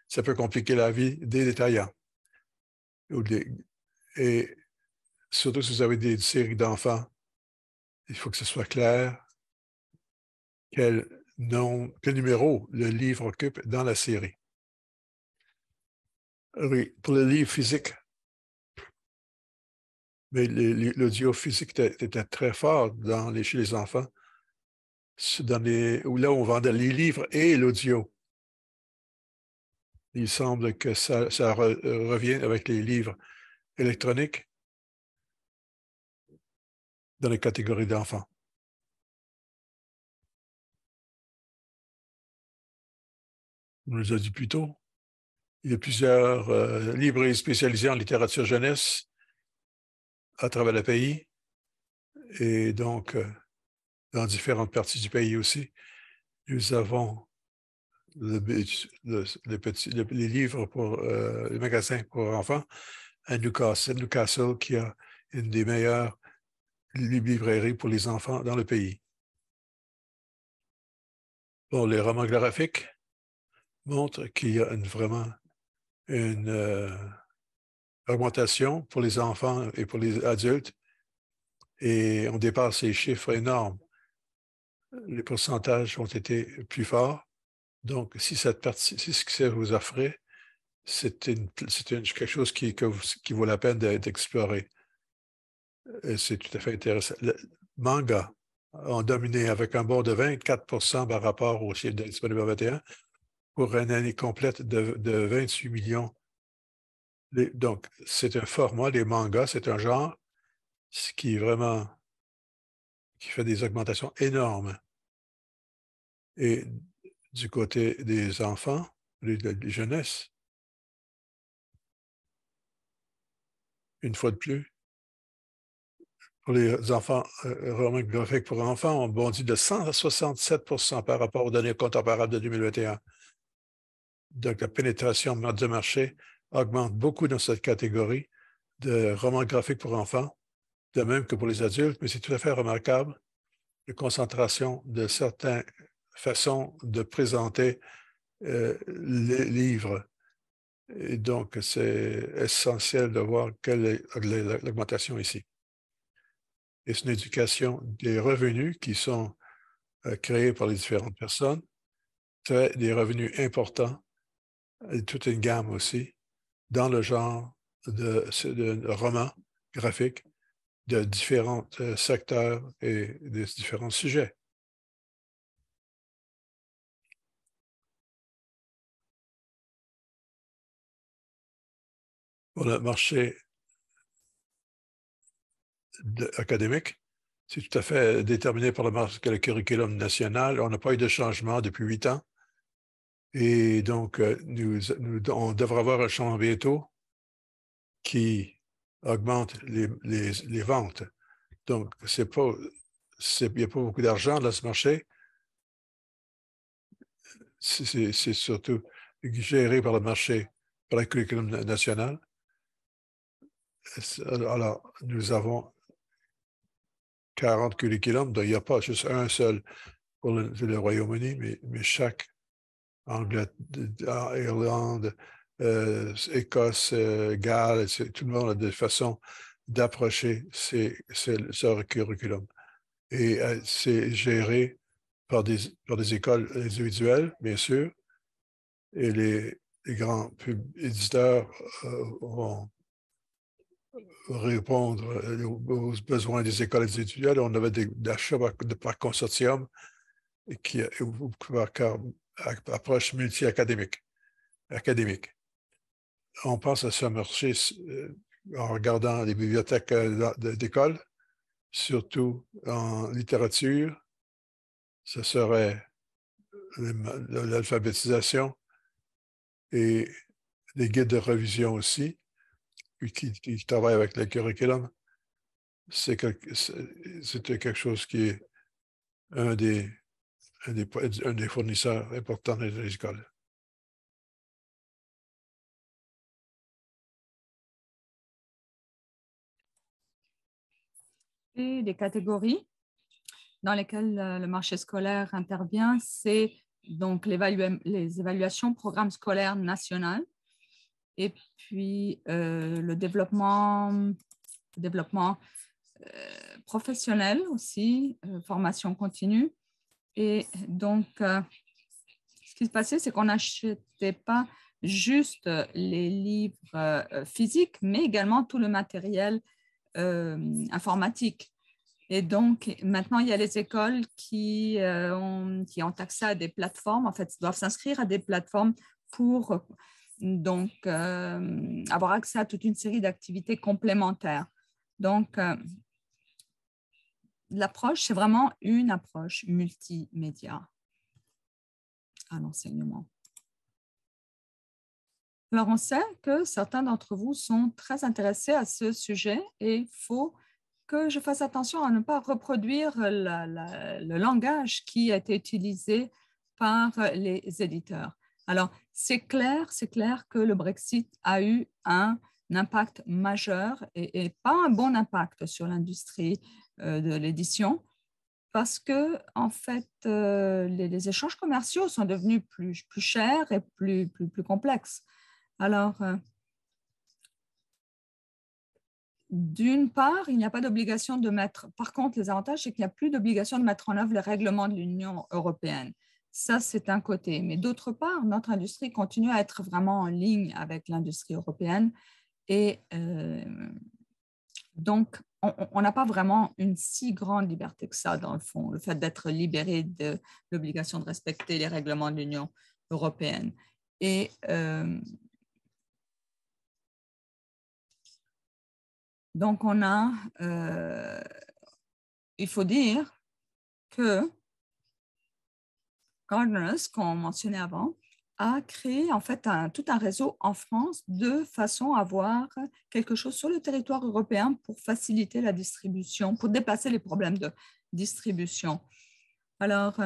ça peut compliquer la vie des détaillants. Et surtout si vous avez des séries d'enfants, il faut que ce soit clair quel numéro le livre occupe dans la série. Oui, pour le livre physique, mais l'audio physique était très fort chez les enfants, là où on vendait les livres et l'audio. Il semble que ça revient avec les livres électroniques dans les catégories d'enfants. On nous a dit plus tôt. Il y a plusieurs librairies spécialisées en littérature jeunesse à travers le pays et donc dans différentes parties du pays aussi. Nous avons les livres pour les magasins pour enfants à Newcastle, qui a une des meilleures librairies pour les enfants dans le pays. Bon, les romans graphiques montrent qu'il y a vraiment une augmentation pour les enfants et pour les adultes, et on dépasse ces chiffres énormes. Les pourcentages ont été plus forts. Donc, si ce que ça vous offrait, c'est quelque chose qui vaut la peine d'explorer. C'est tout à fait intéressant. Le manga ont dominé avec un bond de 24 par rapport au chiffre disponible en 21 pour une année complète de 28 millions. Donc, c'est un format, les mangas, c'est un genre qui fait des augmentations énormes. Et du côté des enfants, des jeunesses, une fois de plus, pour les enfants, romans graphiques pour enfants, on bondit de 167 par rapport aux données comparables de 2021. Donc, la pénétration de marché augmente beaucoup dans cette catégorie de romans graphiques pour enfants, de même que pour les adultes, mais c'est tout à fait remarquable, la concentration de certaines façons de présenter les livres. Et donc, c'est essentiel de voir quelle est l'augmentation ici. Et c'est une éducation des revenus qui sont créés par les différentes personnes, des revenus importants, et toute une gamme aussi, dans le genre de romans graphiques de différents secteurs et de différents sujets. Pour le marché académique, c'est tout à fait déterminé par le curriculum national. On n'a pas eu de changement depuis 8 ans. Et donc, on devrait avoir un changement bientôt qui augmente les ventes. Donc, il n'y a pas beaucoup d'argent dans ce marché. C'est surtout géré par le marché, par le curriculum national. Alors, nous avons 40 curriculums, donc il n'y a pas juste un seul pour le Royaume-Uni, mais chaque Angleterre, Irlande, Écosse, Galles, tout le monde a des façons d'approcher ce curriculum. Et c'est géré par des écoles individuelles, bien sûr, et les grands éditeurs vont répondre aux besoins des écoles individuelles. On avait des achats par consortium qui par approche multi-académique. On pense à ce marché en regardant les bibliothèques d'école, surtout en littérature. Ce serait l'alphabétisation et les guides de révision aussi, qui travaillent avec le curriculum. C'est quelque chose qui est un des fournisseurs importants des écoles. Et les catégories dans lesquelles le marché scolaire intervient, c'est donc les évaluations programme scolaire national et puis le développement professionnel aussi, formation continue. Et donc, ce qui se passait, c'est qu'on n'achetait pas juste les livres physiques, mais également tout le matériel informatique. Et donc, maintenant, il y a les écoles qui ont accès à des plateformes, en fait, doivent s'inscrire à des plateformes pour donc avoir accès à toute une série d'activités complémentaires. Donc, l'approche, c'est vraiment une approche multimédia à l'enseignement. Alors, on sait que certains d'entre vous sont très intéressés à ce sujet et il faut que je fasse attention à ne pas reproduire le langage qui a été utilisé par les éditeurs. Alors, c'est clair que le Brexit a eu un impact majeur et pas un bon impact sur l'industrie de l'édition parce que, en fait, les échanges commerciaux sont devenus plus chers et plus complexes. Alors, d'une part, il n'y a pas d'obligation de mettre, par contre, les avantages, c'est qu'il n'y a plus d'obligation de mettre en œuvre les règlements de l'Union européenne. Ça, c'est un côté. Mais d'autre part, notre industrie continue à être vraiment en ligne avec l'industrie européenne. Et donc, on n'a pas vraiment une si grande liberté que ça, dans le fond, le fait d'être libéré de l'obligation de respecter les règlements de l'Union européenne. Et donc, il faut dire que Gardeners, qu'on mentionnait avant, a créé en fait tout un réseau en France de façon à avoir quelque chose sur le territoire européen pour faciliter la distribution, pour dépasser les problèmes de distribution. Alors,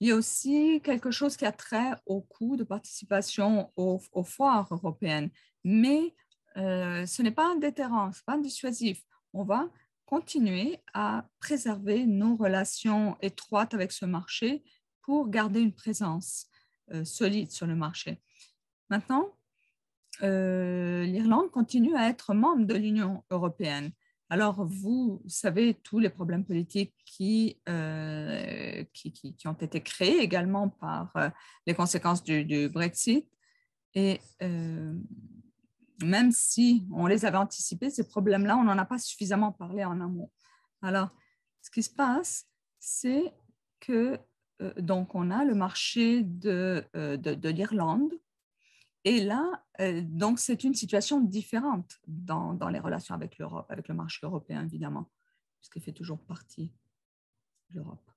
il y a aussi quelque chose qui a trait au coût de participation aux foires européennes, mais ce n'est pas un déterrant, ce n'est pas un dissuasif. On va continuer à préserver nos relations étroites avec ce marché pour garder une présence solide sur le marché. Maintenant, l'Irlande continue à être membre de l'Union européenne. Alors, vous savez tous les problèmes politiques qui ont été créés également par les conséquences du Brexit. Et même si on les avait anticipés, ces problèmes-là, on n'en a pas suffisamment parlé en amont. Alors, ce qui se passe, c'est que donc on a le marché de l'Irlande Et là, donc, c'est une situation différente dans les relations avec l'Europe, avec le marché européen, évidemment, puisqu'il fait toujours partie de l'Europe.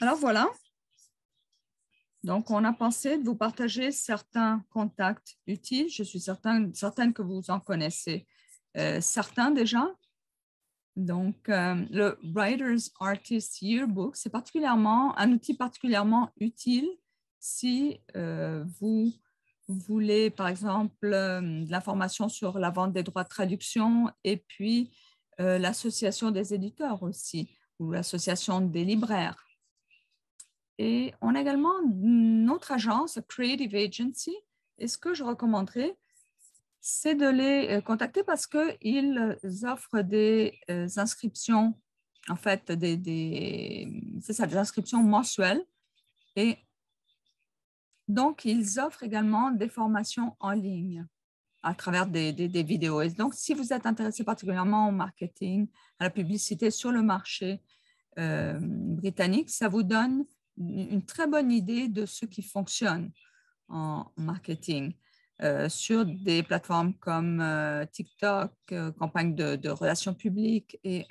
Alors, voilà. Donc, on a pensé de vous partager certains contacts utiles. Je suis certaine que vous en connaissez certains déjà. Donc, le Writers Artist Yearbook, c'est particulièrement un outil particulièrement utile si vous voulez, par exemple, de l'information sur la vente des droits de traduction et puis l'association des éditeurs aussi, ou l'association des libraires. Et on a également notre agence, Creative Agency. Et ce que je recommanderais, c'est de les contacter parce qu'ils offrent des inscriptions, en fait, c'est ça, des inscriptions mensuelles. Et donc, ils offrent également des formations en ligne à travers des vidéos. Et donc, si vous êtes intéressé particulièrement au marketing, à la publicité sur le marché britannique, ça vous donne une très bonne idée de ce qui fonctionne en marketing sur des plateformes comme TikTok, campagne de relations publiques et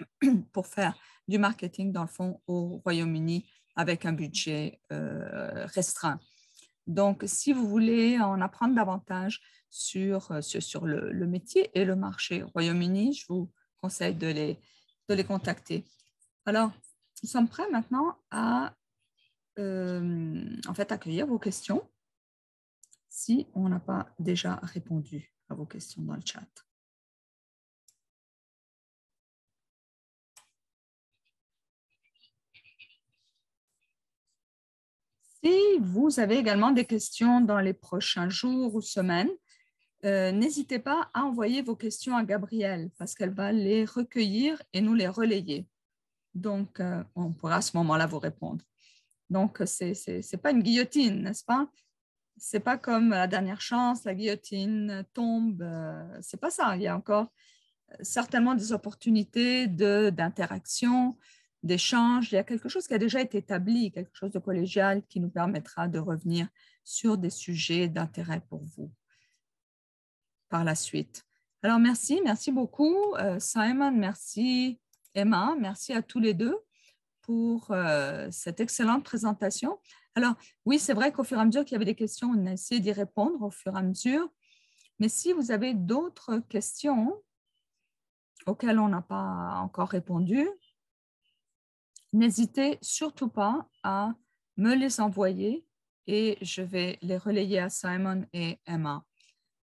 pour faire du marketing dans le fond au Royaume-Uni avec un budget restreint. Donc, si vous voulez en apprendre davantage sur le métier et le marché au Royaume-Uni, je vous conseille de les contacter. Alors, nous sommes prêts maintenant à en fait, accueillir vos questions si on n'a pas déjà répondu à vos questions dans le chat. Si vous avez également des questions dans les prochains jours ou semaines, n'hésitez pas à envoyer vos questions à Gabrielle parce qu'elle va les recueillir et nous les relayer. Donc, on pourra à ce moment-là vous répondre. Donc, ce n'est pas une guillotine, n'est-ce pas? Ce n'est pas comme la dernière chance, la guillotine tombe. Ce n'est pas ça. Il y a encore certainement des opportunités d'interaction, d'échange. Il y a quelque chose qui a déjà été établi, quelque chose de collégial qui nous permettra de revenir sur des sujets d'intérêt pour vous par la suite. Alors, merci beaucoup, Simon, merci Emma, merci à tous les deux pour cette excellente présentation. Alors, oui, c'est vrai qu'au fur et à mesure qu'il y avait des questions, on a essayé d'y répondre au fur et à mesure. Mais si vous avez d'autres questions auxquelles on n'a pas encore répondu, n'hésitez surtout pas à me les envoyer et je vais les relayer à Simon et Emma.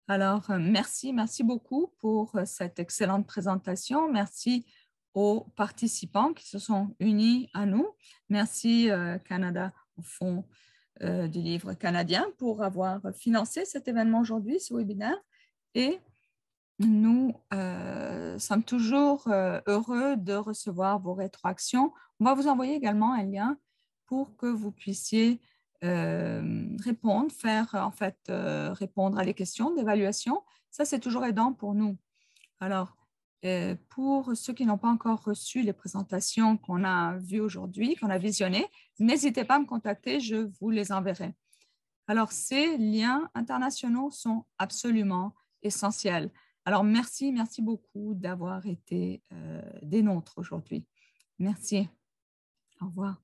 Alors, merci beaucoup pour cette excellente présentation. Merci aux participants qui se sont unis à nous. Merci Canada au Fonds du livre canadien pour avoir financé cet événement aujourd'hui, ce webinaire. Et nous sommes toujours heureux de recevoir vos rétroactions. On va vous envoyer également un lien pour que vous puissiez répondre, répondre à des questions d'évaluation. Ça, c'est toujours aidant pour nous. Alors, pour ceux qui n'ont pas encore reçu les présentations qu'on a vues aujourd'hui, qu'on a visionnées, n'hésitez pas à me contacter, je vous les enverrai. Alors, ces liens internationaux sont absolument essentiels. Alors, merci beaucoup d'avoir été des nôtres aujourd'hui. Merci. Au revoir.